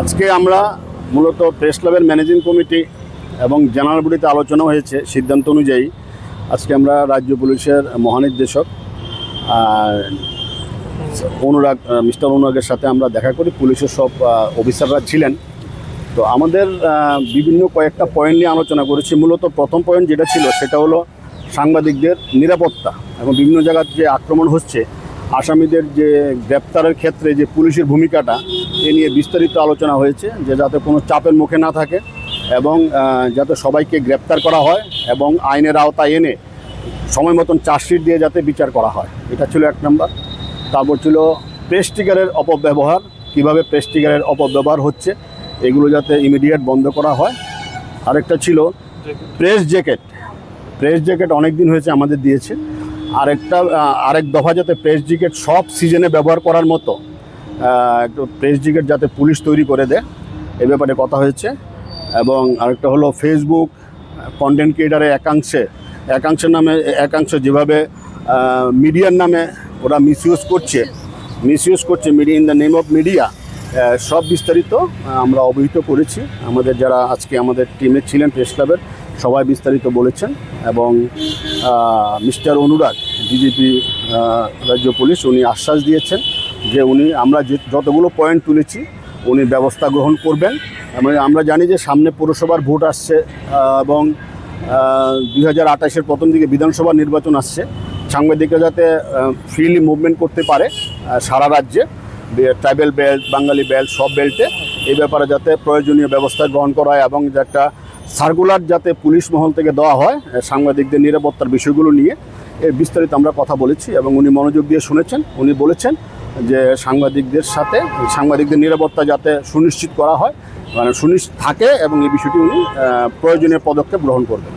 আজকে আমরা মূলত প্রেস ক্লাবের ম্যানেজিং কমিটি এবং জেনারেল বডিতে আলোচনা হয়েছে সিদ্ধান্ত অনুযায়ী আজকে আমরা রাজ্য পুলিশের মহানির্দেশক মিস্টার অনুরাগের সাথে আমরা দেখা করি। পুলিশের সব অফিসাররা ছিলেন। তো আমাদের বিভিন্ন কয়েকটা পয়েন্ট নিয়ে আলোচনা করেছি। মূলত প্রথম পয়েন্ট যেটা ছিল সেটা হলো সাংবাদিকদের নিরাপত্তা এবং বিভিন্ন জায়গার যে আক্রমণ হচ্ছে, আসামিদের যে গ্রেপ্তারের ক্ষেত্রে যে পুলিশের ভূমিকাটা এ নিয়ে বিস্তারিত আলোচনা হয়েছে, যে যাতে কোনো চাপের মুখে না থাকে এবং যাতে সবাইকে গ্রেপ্তার করা হয় এবং আইনের আওতায় এনে সময় মতন চার্জশিট দিয়ে যাতে বিচার করা হয়, এটা ছিল এক নম্বর। তারপর ছিল প্রেস্টিগারের অপব্যবহার, কিভাবে প্রেস্টিগারের অপব্যবহার হচ্ছে এগুলো যাতে ইমিডিয়েট বন্ধ করা হয়। আরেকটা ছিল প্রেস জ্যাকেট অনেক দিন হয়েছে আমাদের দিয়েছে, আরেক দফা যাতে প্রেস জ্যাকেট সব সিজনে ব্যবহার করার মতো একটু প্রেস জ্যাকেট যাতে পুলিশ তৈরি করে দেয়, এ ব্যাপারে কথা হয়েছে। এবং আরেকটা হলো ফেসবুক কন্টেন্ট ক্রিয়েটারের একাংশের নামে যেভাবে মিডিয়ার নামে ওরা মিসইউজ করছে media in the name of media, সব বিস্তারিত আমরা অবহিত করেছি। আমাদের যারা আজকে আমাদের টিমে ছিলেন প্রেস ক্লাবের সবাই বিস্তারিত বলেছেন। এবং মিস্টার অনুরাগ ডিজিপি রাজ্য পুলিশ উনি আশ্বাস দিয়েছেন যে আমরা যতগুলো পয়েন্ট তুলেছি উনি ব্যবস্থা গ্রহণ করবেন। এবং আমরা জানি যে সামনে পৌরসভার ভোট আসছে এবং 2028-এর প্রথম দিকে বিধানসভা নির্বাচন আসছে। সাংবাদিকরা যাতে ফ্রিলি মুভমেন্ট করতে পারে সারা রাজ্যে, ট্রাইবেল বেল্ট, বাঙালি বেল্ট, সব বেল্টে, এই ব্যাপারে যাতে প্রয়োজনীয় ব্যবস্থা গ্রহণ করা হয় এবং যে একটা সার্কুলার যাতে পুলিশ মহল থেকে দেওয়া হয় সাংবাদিকদের নিরাপত্তার বিষয়গুলো নিয়ে, এর বিস্তারিত আমরা কথা বলেছি। এবং উনি মনোযোগ দিয়ে শুনেছেন। উনি বলেছেন যে সাংবাদিকদের নিরাপত্তা যাতে সুনিশ্চিত করা হয়, সুনিশ্চিত থাকে এবং এই বিষয়টি উনি প্রয়োজনীয় পদক্ষেপ গ্রহণ করবেন।